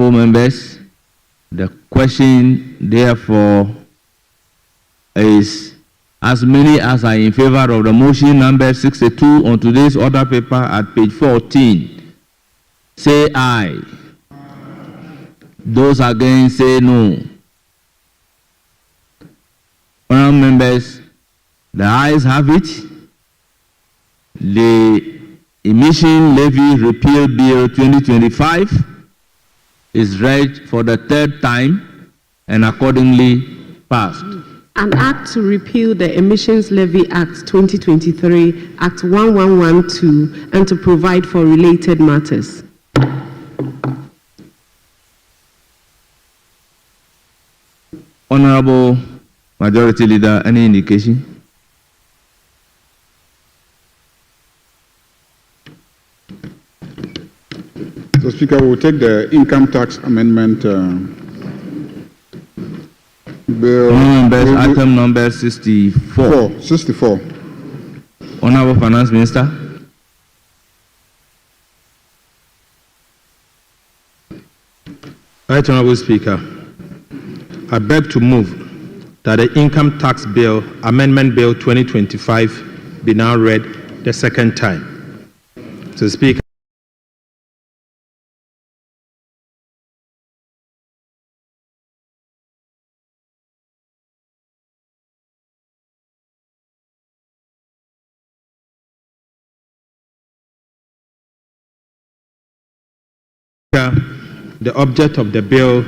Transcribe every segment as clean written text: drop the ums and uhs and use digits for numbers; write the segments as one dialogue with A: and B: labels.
A: Honorable members, the question therefore is, as many as are in favor of the motion number 62 on today's order paper at page 14, say aye. Those against say no. Honorable members, the ayes have it. The Emission Levy Repeal Bill 2025 is read for the third time and accordingly passed.
B: An act to repeal the Emissions Levy Act 2023, Act 1112, and to provide for related matters.
A: Honorable Majority Leader, any indication?
C: So, Speaker, we will take the income tax amendment bill.
A: Members, item number 64.
C: 64.
A: Honorable Finance Minister.
D: Right, Honorable Speaker, I beg to move that the Income Tax Bill, Amendment Bill 2025, be now read the second time. So, Speaker, the object of the bill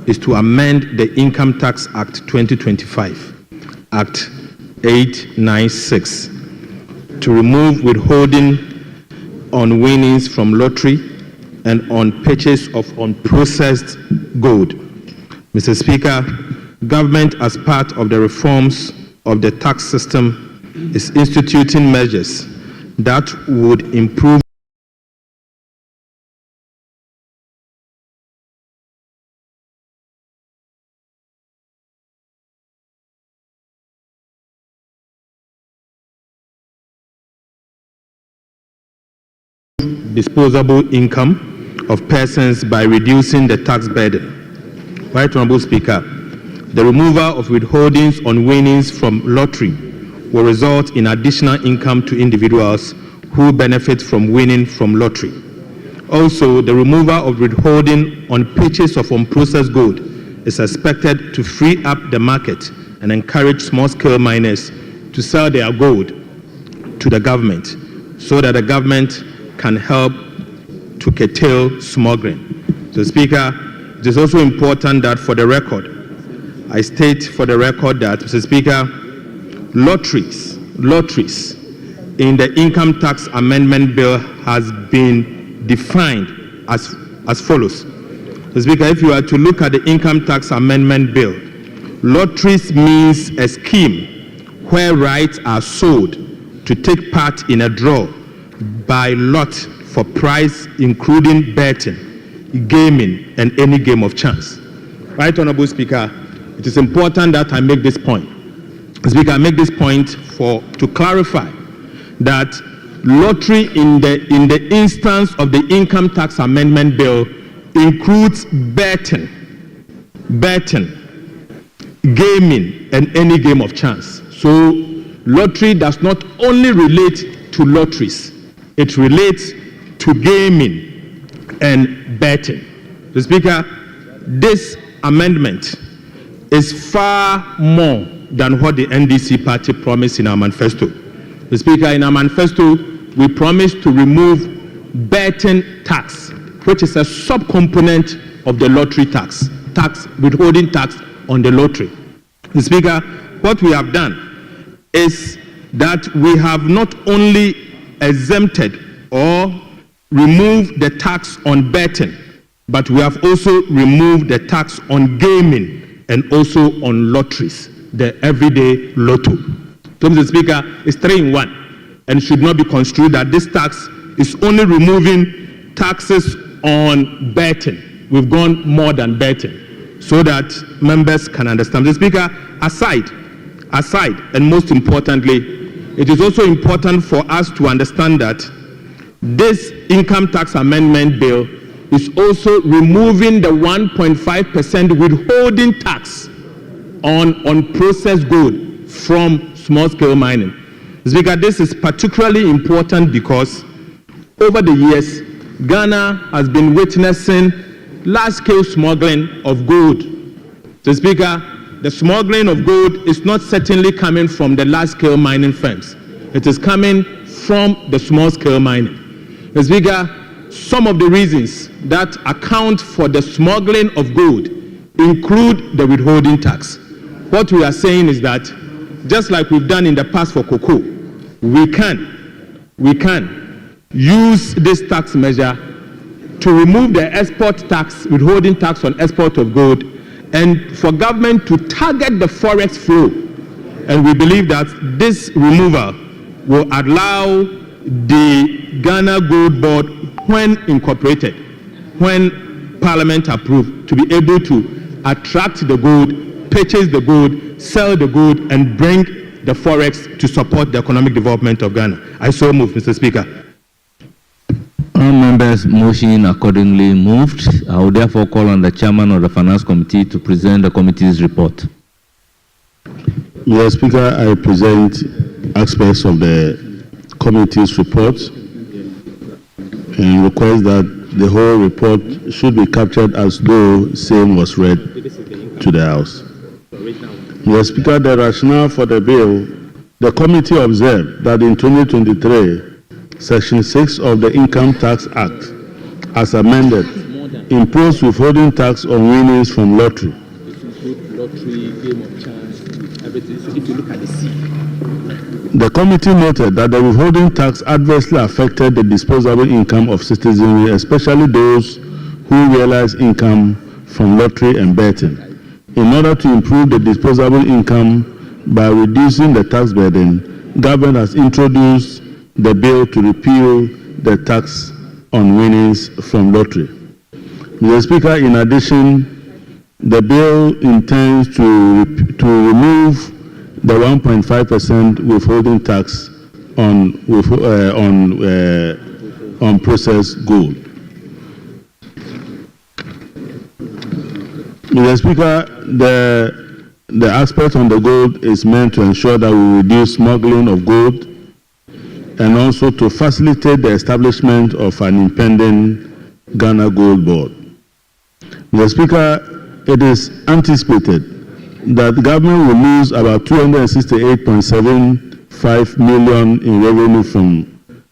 D: is to amend the Income Tax Act 2025, Act 896, to remove withholding on winnings from lottery and on purchase of unprocessed gold. Mr. Speaker, government, as part of the reforms of the tax system, is instituting measures that would improve disposable income of persons by reducing the tax burden. Right, Honorable Speaker, the removal of withholdings on winnings from lottery will result in additional income to individuals who benefit from winning from lottery. Also, the removal of withholding on purchase of unprocessed gold is expected to free up the market and encourage small-scale miners to sell their gold to the government so that the government can help to curtail smuggling. So, Speaker, it is also important that for the record, I state for the record that, Mr. Speaker, lotteries in the Income Tax Amendment Bill has been defined as follows. Mr. Speaker, if you are to look at the Income Tax Amendment Bill, lotteries means a scheme where rights are sold to take part in a draw by lot for prize, including betting, gaming, and any game of chance. Right, Honorable Speaker, it is important that I make this point. Speaker, I make this point to clarify that lottery in the instance of the Income Tax Amendment Bill includes betting, gaming, and any game of chance. So lottery does not only relate to lotteries, it relates to gaming and betting. So, Speaker, this amendment is far more than what the NDC party promised in our manifesto. The Speaker, in our manifesto, we promised to remove betting tax, which is a subcomponent of the lottery tax, withholding tax on the lottery. The Speaker, what we have done is that we have not only exempted or removed the tax on betting, but we have also removed the tax on gaming and also on lotteries, the everyday lotto. So, Mr. Speaker, it's 3 in 1 and should not be construed that this tax is only removing taxes on betting. We've gone more than betting so that members can understand. Mr. Speaker, aside, and most importantly, it is also important for us to understand that this Income Tax Amendment Bill is also removing the 1.5% withholding tax on processed gold from small-scale mining. Speaker, this is particularly important because over the years, Ghana has been witnessing large-scale smuggling of gold. So, Speaker, the smuggling of gold is not certainly coming from the large-scale mining firms. It is coming from the small-scale mining. So, Speaker, some of the reasons that account for the smuggling of gold include the withholding tax. What we are saying is that, just like we've done in the past for cocoa, we can use this tax measure to remove the export tax, withholding tax on export of gold, and for government to target the forex flow. And we believe that this removal will allow the Ghana Gold Board, when incorporated, when Parliament approved, to be able to attract the gold, purchase the gold, sell the gold, and bring the forex to support the economic development of Ghana. I so move, Mr. Speaker.
A: All members' motion accordingly moved. I will therefore call on the chairman of the Finance Committee to present the committee's report.
E: Mr. Speaker, I present aspects of the committee's report and request that the whole report should be captured as though same was read to the House. Mr. Speaker, the rationale for the bill, the committee observed that in 2023, Section 6 of the Income Tax Act, as amended, imposed withholding tax on winnings from lottery. The committee noted that the withholding tax adversely affected the disposable income of citizenry, especially those who realize income from lottery and betting. In order to improve the disposable income by reducing the tax burden, government has introduced the bill to repeal the tax on winnings from lottery. Mr. Speaker, in addition, the bill intends to remove the 1.5% withholding tax on processed gold. Mr. Speaker, the aspect on the gold is meant to ensure that we reduce smuggling of gold and also to facilitate the establishment of an impending Ghana Gold Board. Mr. Speaker, it is anticipated that the government will lose about 268.75 million in revenue from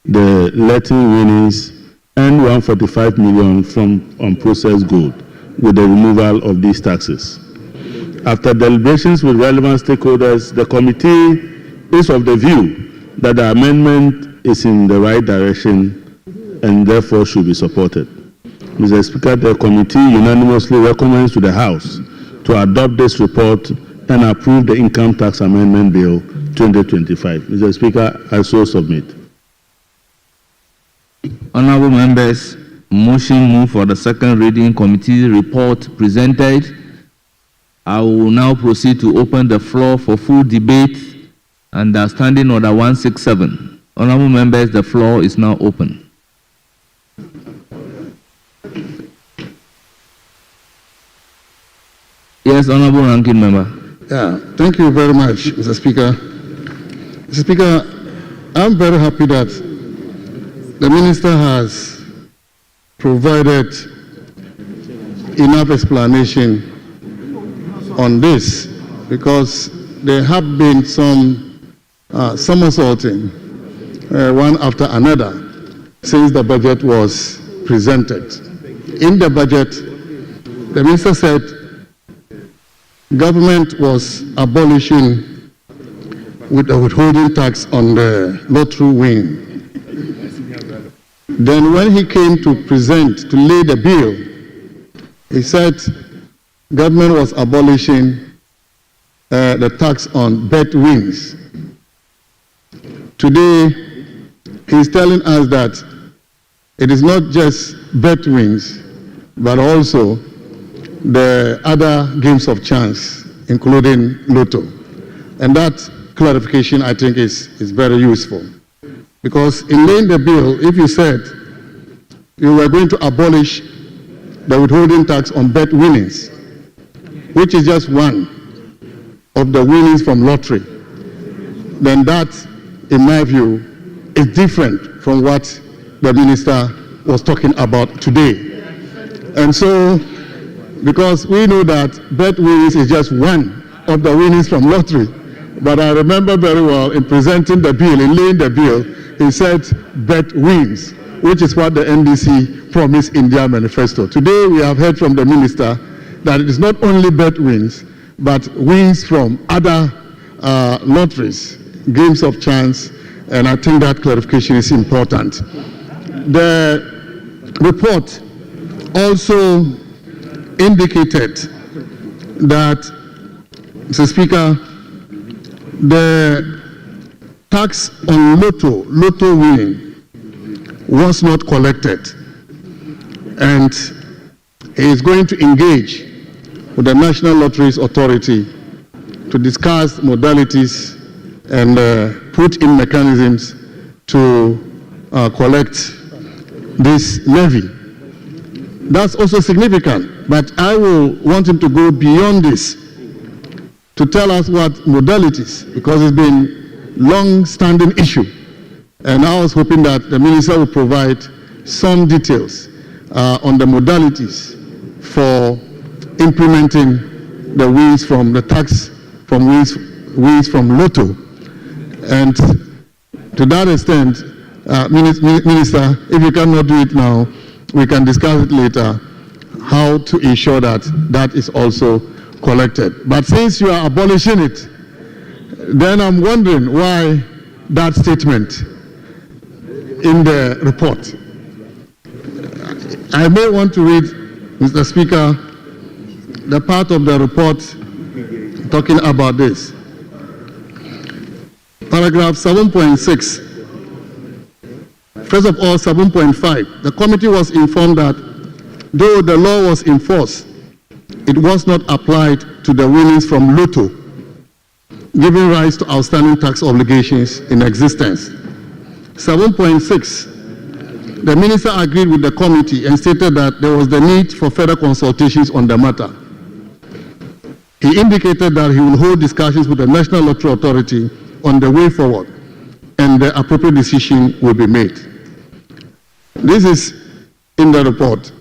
E: the letting winnings and 145 million from unprocessed gold with the removal of these taxes. After deliberations with relevant stakeholders, the committee is of the view that the amendment is in the right direction and therefore should be supported. Mr. Speaker, the committee unanimously recommends to the House to adopt this report and approve the Income Tax Amendment Bill 2025. Mr. Speaker, I so submit.
A: Honorable members, motion move for the second reading committee report presented. I will now proceed to open the floor for full debate under Standing Order 167. Honorable members, the floor is now open. Yes, Honorable Ranking Member.
C: Yeah, thank you very much, Mr. Speaker. Mr. Speaker, I'm very happy that the Minister has provided enough explanation on this, because there have been some somersaulting, one after another, since the budget was presented. In the budget, the Minister said government was abolishing with the withholding tax on the lottery win. Then when he came to present, to lay the bill, he said government was abolishing the tax on bet wins. Today, he's telling us that it is not just bet wins, but also the other games of chance, including Lotto. And that clarification, I think, is very useful. Because in laying the bill, if you said you were going to abolish the withholding tax on bet winnings, which is just one of the winnings from lottery, then that, in my view, is different from what the minister was talking about today. And so, because we know that bet winnings is just one of the winnings from lottery, but I remember very well in presenting the bill, in laying the bill, he said bet wins, which is what the NDC promised in their manifesto. Today we have heard from the minister that it is not only bet wins, but wins from other lotteries, games of chance, and I think that clarification is important. The report also indicated that, Mr. Speaker, the tax on lotto winning was not collected, and he is going to engage with the National Lotteries Authority to discuss modalities and put in mechanisms to collect this levy. That's also significant, but I will want him to go beyond this to tell us what modalities, because it's been long-standing issue. And I was hoping that the minister would provide some details on the modalities for implementing the wins from the tax from wins from lotto. And to that extent, Minister, if you cannot do it now, we can discuss it later, how to ensure that that is also collected. But since you are abolishing it, then I'm wondering why that statement in the report. I may want to read, Mr. Speaker, the part of the report talking about this. Paragraph 7.6. First of all, 7.5. The committee was informed that though the law was in force, it was not applied to the winnings from lotto, giving rise to outstanding tax obligations in existence. 7.6, the minister agreed with the committee and stated that there was the need for further consultations on the matter. He indicated that he will hold discussions with the National Lottery Authority on the way forward, and the appropriate decision will be made. This is in the report.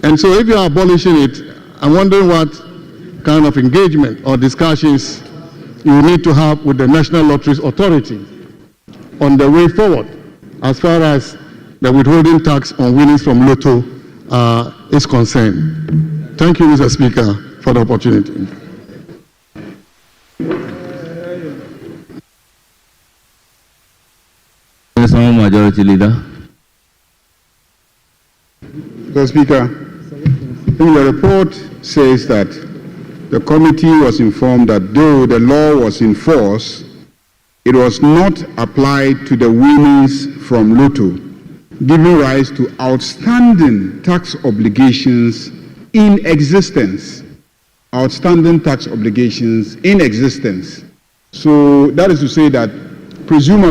C: And so if you are abolishing it, I'm wondering what kind of engagement or discussions you need to have with the National Lotteries Authority on the way forward as far as the withholding tax on winnings from lotto is concerned. Thank you, Mr. Speaker, for the opportunity.
A: Majority Leader.
F: Mr. Speaker, in the report says that the committee was informed that though the law was in force, it was not applied to the winnings from lotto, giving rise to outstanding tax obligations in existence. Outstanding tax obligations in existence. So that is to say that presumably